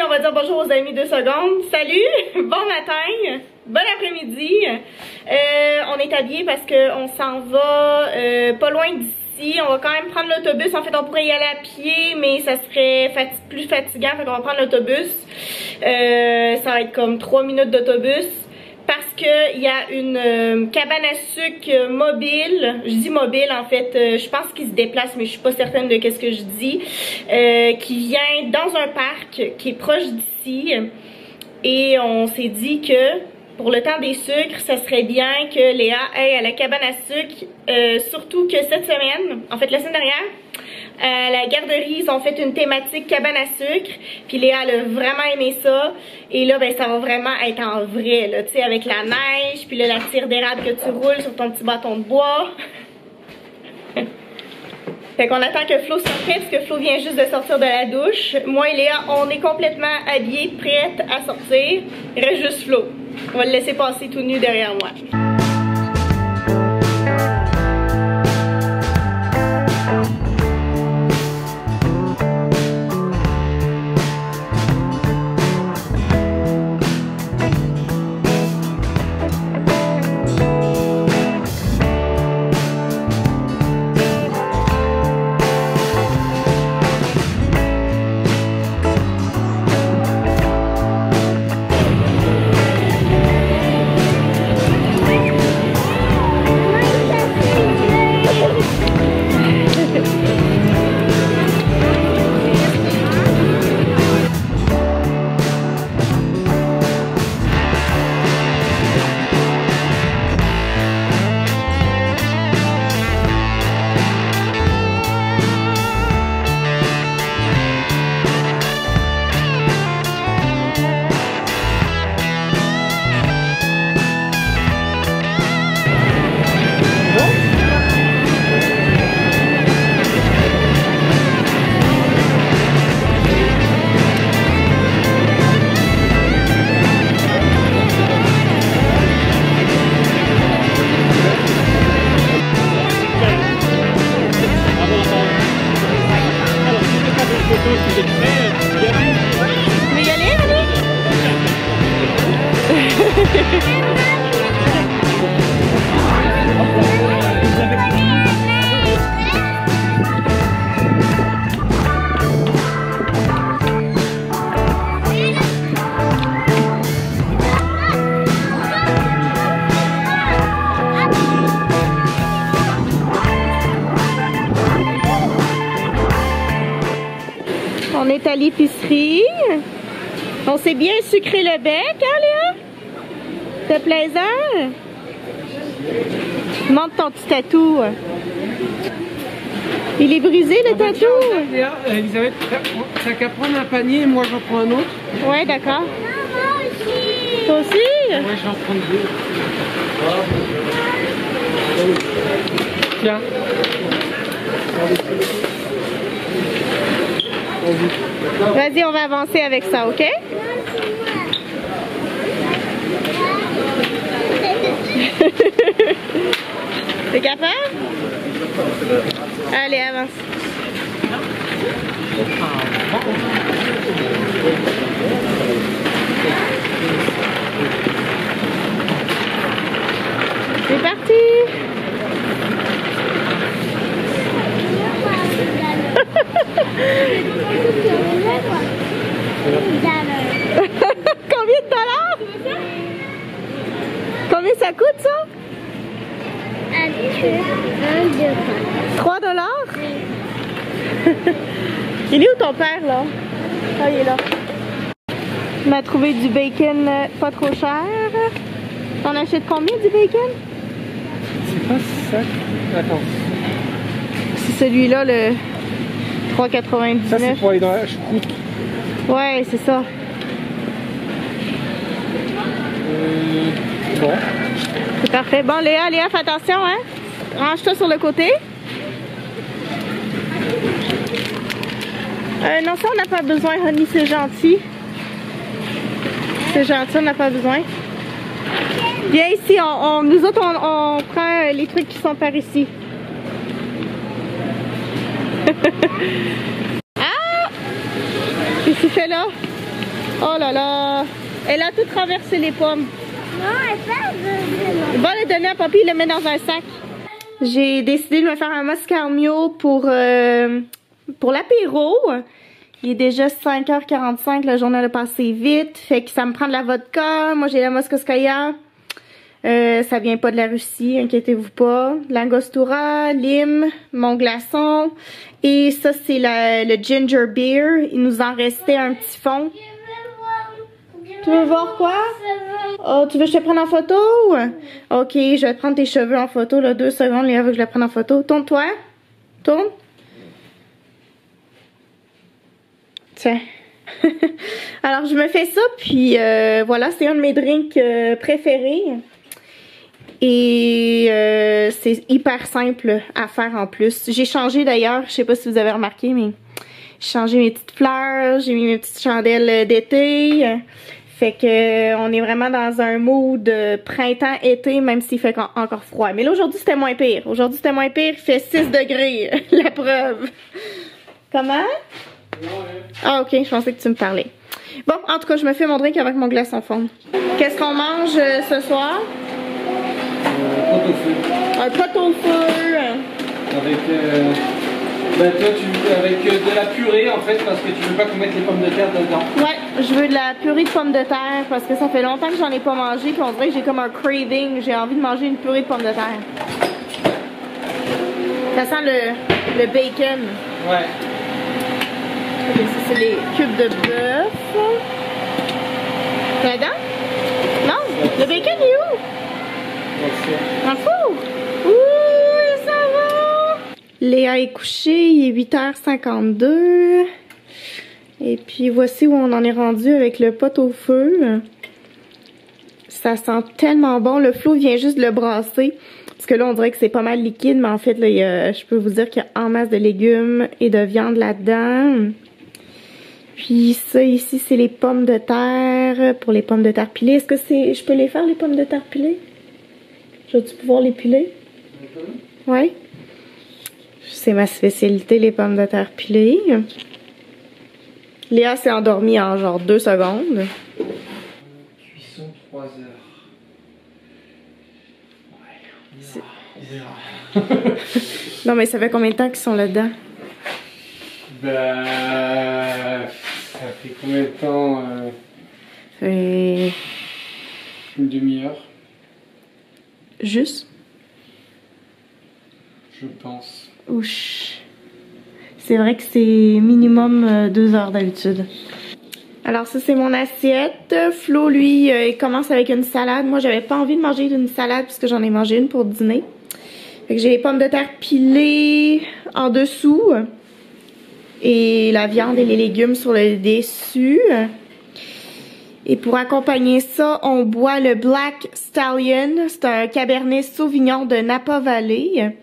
on va dire bonjour aux amis 2 secondes. Salut, bon matin, bon après-midi. On est habillés parce qu'on s'en va pas loin d'ici. On va quand même prendre l'autobus. En fait, on pourrait y aller à pied, mais ça serait plus fatigant. Fait qu'on va prendre l'autobus. Ça va être comme 3 minutes d'autobus. Parce qu'il y a une cabane à sucre mobile. Je dis mobile en fait, je pense qu'il se déplace, mais je suis pas certaine de ce que je dis. Qui vient dans un parc qui est proche d'ici. Et on s'est dit que pour le temps des sucres, ça serait bien que Léa aille à la cabane à sucre. Surtout que cette semaine, en fait la semaine dernière, à la garderie, ils ont fait une thématique cabane à sucre. Puis Léa, elle a vraiment aimé ça. Et là, ben, ça va vraiment être en vrai, là, tu sais, avec la neige, puis là, la tire d'érable que tu roules sur ton petit bâton de bois. Fait qu'on attend que Flo soit prête, parce que Flo vient juste de sortir de la douche. Moi et Léa, on est complètement habillés, prêtes à sortir. Il reste juste Flo. On va le laisser passer tout nu derrière moi. On est à l'épicerie. On s'est bien sucré le bec, hein Léa? C'est plaisant? Montre ton petit tatou. Il est brisé le tatou? Léa, Elisabeth, t'as qu'à prendre un panier et moi j'en prends un autre. Ouais, d'accord. Toi aussi? Ouais, je vais en prendre 2. Tiens. Vas-y, on va avancer avec ça, ok? T'es capable? Allez, avance. C'est parti! Combien de dollars? Combien ça coûte ça? 3 dollars? Il est où ton père là? Ah, il est là. On a trouvé du bacon pas trop cher. T'en achètes combien du bacon? C'est pas ça. Attends. C'est celui-là, le 3,99. Ça c'est pour aller dans la choucroute. Ouais, c'est ça. Bon. C'est parfait. Bon, Léa, fais attention, hein? Range-toi sur le côté. Non, ça, on n'a pas besoin, Honey, c'est gentil. C'est gentil, on n'a pas besoin. Viens ici, nous autres, on prend les trucs qui sont par ici. Ah! Qu'est-ce que tu fais là? Oh là là! Elle a tout traversé les pommes. Non, elle fait. Il va le donner à papy, il le met dans un sac. J'ai décidé de me faire un Moscarmio pour l'apéro. Il est déjà 5h45, la journée a passé vite. Fait que ça me prend de la vodka. Moi, j'ai la Moskoskaya. Ça vient pas de la Russie, inquiétez-vous pas. L'angostura, lime, mon glaçon. Et ça, c'est le ginger beer. Il nous en restait un petit fond. Tu veux voir quoi? Oh, tu veux que je te prenne en photo? Ok, je vais te prendre tes cheveux en photo, là. 2 secondes, Léa veut que je la prenne en photo. Tourne-toi. Tourne. Tiens. Alors, je me fais ça, puis voilà, c'est un de mes drinks préférés. Et c'est hyper simple à faire en plus. J'ai changé d'ailleurs, je sais pas si vous avez remarqué, mais j'ai changé mes petites fleurs, j'ai mis mes petites chandelles d'été. Fait que on est vraiment dans un mood printemps-été, même s'il fait encore froid. Mais là, aujourd'hui, c'était moins pire. Aujourd'hui, c'était moins pire, il fait 6 degrés, la preuve. Comment? Ah, ok, je pensais que tu me parlais. Bon, en tout cas, je me fais mon drink avec mon glaçon fond. Qu'est-ce qu'on mange ce soir? Pot au feu. Un pot au feu. Avec, ben toi, avec de la purée en fait, parce que tu veux pas qu'on mette les pommes de terre dedans. Ouais, je veux de la purée de pommes de terre parce que ça fait longtemps que j'en ai pas mangé, puis on dirait que j'ai comme un craving. J'ai envie de manger une purée de pommes de terre. Ça sent le bacon. Ouais. Ok, ça c'est les cubes de bœuf. Là-dedans? Non, le bacon il est où? M'en fous! Ouh, ça va! Léa est couchée, il est 8h52. Et puis voici où on en est rendu avec le pot au feu. Ça sent tellement bon. Le flot vient juste de le brasser. Parce que là, on dirait que c'est pas mal liquide. Mais en fait, là, je peux vous dire qu'il y a en masse de légumes et de viande là-dedans. Puis ça ici, c'est les pommes de terre. Pour les pommes de terre pilées. Est-ce que je peux les faire, les pommes de terre pilées? Je vais-tu pouvoir les piler? Ouais. C'est ma spécialité, les pommes de terre pilées. Léa s'est endormie en genre 2 secondes. Cuisson 3 heures. Ouais, on verra. Non, mais ça fait combien de temps qu'ils sont là-dedans? Ben, ça fait combien de temps? Fait... Une demi-heure, Juste? je pense. Ouch. C'est vrai que c'est minimum 2 heures d'habitude. Alors ça, c'est mon assiette. Flo, lui, il commence avec une salade. Moi, j'avais pas envie de manger une salade puisque j'en ai mangé une pour dîner. Fait que j'ai les pommes de terre pilées en dessous. Et la viande et les légumes sur le dessus. Et pour accompagner ça, on boit le Black Stallion. C'est un Cabernet Sauvignon de Napa Valley.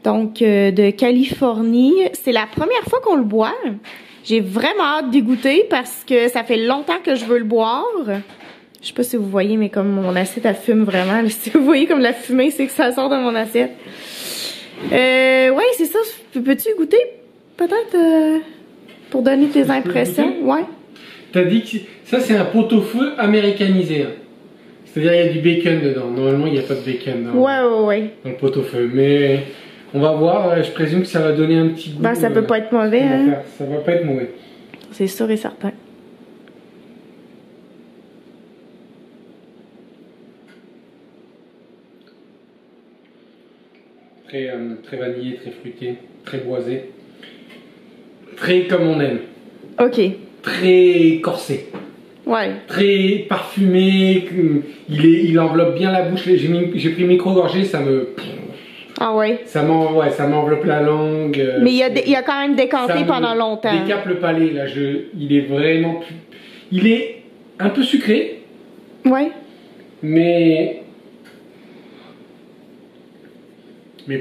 Donc, de Californie. C'est la première fois qu'on le boit. J'ai vraiment hâte d'y goûter parce que ça fait longtemps que je veux le boire. Je sais pas si vous voyez, mais comme mon assiette, elle fume vraiment. Si vous voyez comme la fumée, c'est que ça sort de mon assiette. Ouais, c'est ça. Peux-tu goûter? Peut-être pour donner tes impressions. Ouais. T'as dit que ça, c'est un pot-au-feu américanisé. Hein. C'est-à-dire, il y a du bacon dedans. Normalement, il n'y a pas de bacon dans le pot-au-feu. Mais on va voir. Je présume que ça va donner un petit goût. Ben, ça peut pas être mauvais. Hein? Ça va pas être mauvais. C'est sûr et certain. Très vanillé, très fruité, très boisé. Très comme on aime. Ok. Très corsé. Ouais. Très parfumé. Il enveloppe bien la bouche. J'ai pris micro-gorgée, ça me... Ah ouais? Ça m'enveloppe la langue. Mais il a quand même décanté pendant longtemps. Il décape le palais, là. Il est vraiment... Il est un peu sucré. Ouais. Mais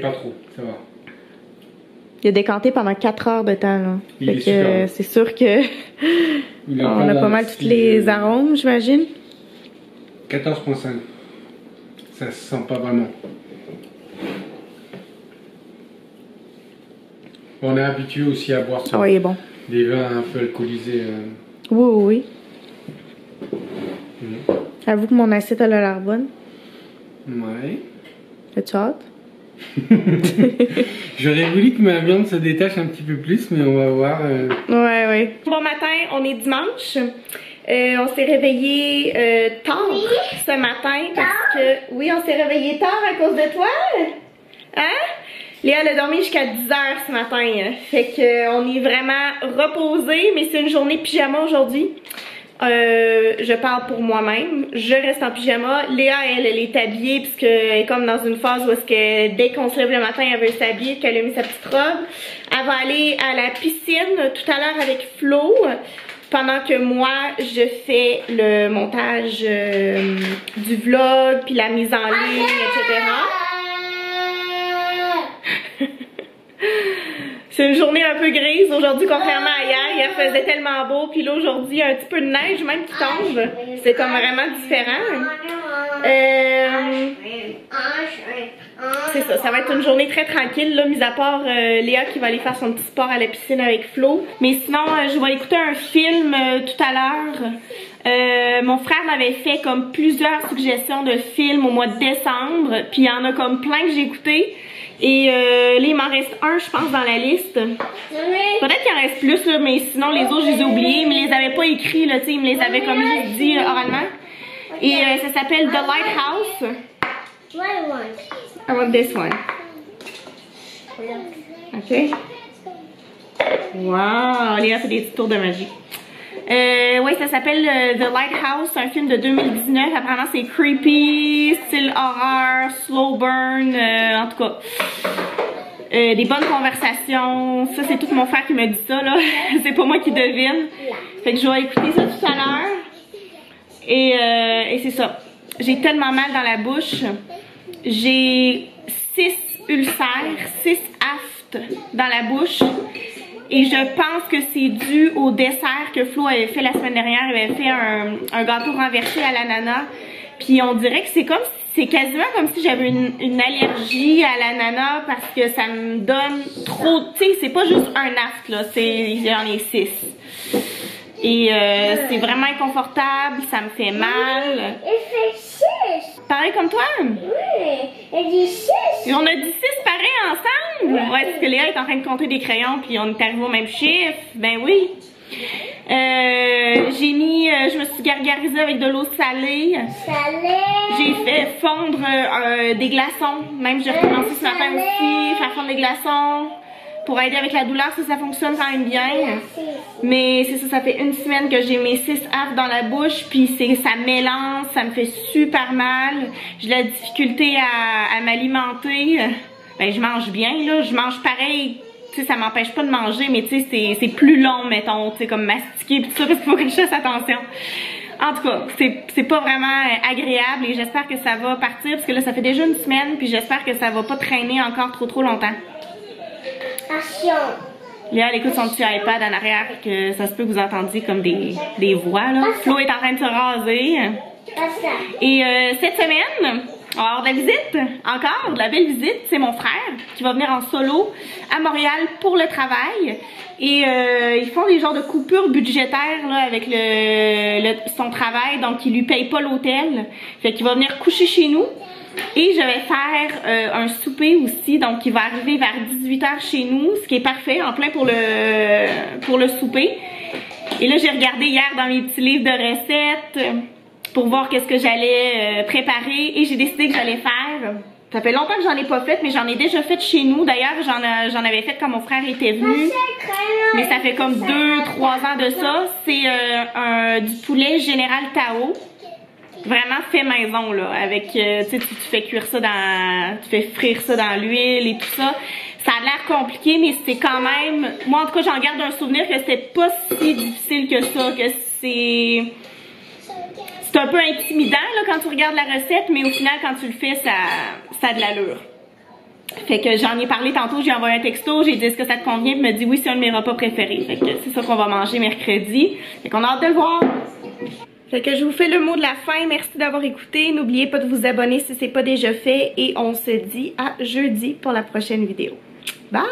pas trop, ça va. Il a décanté pendant 4 heures de temps, là. Il est super. C'est sûr que on a pas mal tous les arômes, j'imagine. 14,5. Ça se sent pas vraiment. On est habitué aussi à boire Ah oui, il est bon. des vins un peu alcoolisés. Oui, oui, oui. J'avoue que mon assiette, elle a l'air bonne. Ouais. As-tu hâte? J'aurais voulu que ma viande se détache un petit peu plus, mais on va voir. Ouais. Bon matin, on est dimanche. On s'est réveillé tard ce matin parce que... Oui, on s'est réveillé tard à cause de toi. Hein? Léa, elle a dormi jusqu'à 10 h ce matin. Fait qu'on est vraiment reposé, mais c'est une journée pyjama aujourd'hui. Je parle pour moi-même. Je reste en pyjama. Léa, elle est habillée puisqu'elle est comme dans une phase où est-ce que dès qu'on se lève le matin, elle veut s'habiller, qu'elle a mis sa petite robe. Elle va aller à la piscine tout à l'heure avec Flo. Pendant que moi, je fais le montage du vlog, puis la mise en ligne, etc. C'est une journée un peu grise aujourd'hui, contrairement à hier. Hier faisait tellement beau, puis là aujourd'hui, il y a un petit peu de neige même qui tombe. C'est comme vraiment différent. C'est ça, ça va être une journée très tranquille, là, mis à part Léa qui va aller faire son petit sport à la piscine avec Flo. Mais sinon, je vais écouter un film tout à l'heure. Mon frère m'avait fait comme plusieurs suggestions de films au mois de décembre, puis il y en a comme plein que j'ai écouté. Et là, il m'en reste un, je pense, dans la liste. Peut-être qu'il en reste plus, là, mais sinon, les autres, je les ai oubliés. Mais ils les avaient pas écrits, là, tu sais, ils me les avaient comme juste dit oralement. Et ça s'appelle The Lighthouse. I want this one. Ok. Wow, Léa fait des petits tours de magie. Oui, ça s'appelle The Lighthouse, un film de 2019. Apparemment, c'est creepy, style horreur, slow burn, en tout cas. Des bonnes conversations. Ça, c'est tout mon frère qui me dit ça, là. C'est pas moi qui devine. Fait que je vais écouter ça tout à l'heure. Et c'est ça. J'ai tellement mal dans la bouche. J'ai 6 ulcères, 6 aftes dans la bouche. Et je pense que c'est dû au dessert que Flo avait fait la semaine dernière. Elle avait fait un gâteau renversé à l'ananas. Puis on dirait que c'est quasiment comme si j'avais une allergie à l'ananas parce que ça me donne trop... Tu sais, c'est pas juste un aft, là. J'en ai 6. Et c'est vraiment inconfortable, ça me fait mal. Il fait 6. Pareil comme toi? Oui, il dit 6. Et on a dit 6 pareils ensemble? Ouais, parce que Léa est en train de compter des crayons puis on est arrivé au même chiffre. Ben oui. Je me suis gargarisée avec de l'eau salée. J'ai fait fondre des glaçons. Même j'ai recommencé ce matin aussi, faire fondre des glaçons. Pour aider avec la douleur, ça fonctionne quand même bien. Mais c'est ça, ça fait une semaine que j'ai mes 6 aftes dans la bouche, puis ça m'élance, ça me fait super mal. J'ai de la difficulté à m'alimenter. Ben, je mange bien, là, je mange pareil. Tu sais, ça m'empêche pas de manger, mais tu sais, c'est plus long, mettons, tu sais, comme mastiquer pis tout ça, parce qu'il faut que je fasse attention. En tout cas, c'est pas vraiment agréable et j'espère que ça va partir, parce que là, ça fait déjà une semaine, puis j'espère que ça va pas traîner encore trop longtemps. Léa, elle écoute son petit iPad en arrière, que ça se peut que vous entendiez comme des voix, là. Flo est en train de se raser. Et cette semaine, on va avoir de la visite, encore, de la belle visite. C'est mon frère qui va venir en solo à Montréal pour le travail. Et ils font des genres de coupures budgétaires là, avec son travail, donc ils lui payent pas l'hôtel. Fait qu'il va venir coucher chez nous. Et je vais faire un souper aussi, donc il va arriver vers 18 h chez nous, ce qui est parfait, en plein pour le souper. Et là, j'ai regardé hier dans mes petits livres de recettes pour voir qu'est-ce que j'allais préparer et j'ai décidé que j'allais faire. Ça fait longtemps que j'en ai pas fait, mais j'en ai déjà fait chez nous. D'ailleurs, j'en avais fait quand mon frère était venu, mais ça fait comme 2-3 ans de ça. C'est du poulet Général Tao. Vraiment fait maison, là, avec, tu sais, tu fais cuire ça tu fais frire ça dans l'huile et tout ça. Ça a l'air compliqué, mais c'était quand même, moi en tout cas j'en garde un souvenir que c'était pas si difficile que ça, que c'est un peu intimidant, là, quand tu regardes la recette, mais au final, quand tu le fais, ça a de l'allure. Fait que j'en ai parlé tantôt, j'ai envoyé un texto, j'ai dit est-ce que ça te convient, puis il m'a dit oui, c'est un de mes repas préférés. Fait que c'est ça qu'on va manger mercredi. Fait qu'on a hâte de le voir. Fait que je vous fais le mot de la fin. Merci d'avoir écouté. N'oubliez pas de vous abonner si c'est pas déjà fait. Et on se dit à jeudi pour la prochaine vidéo. Bye!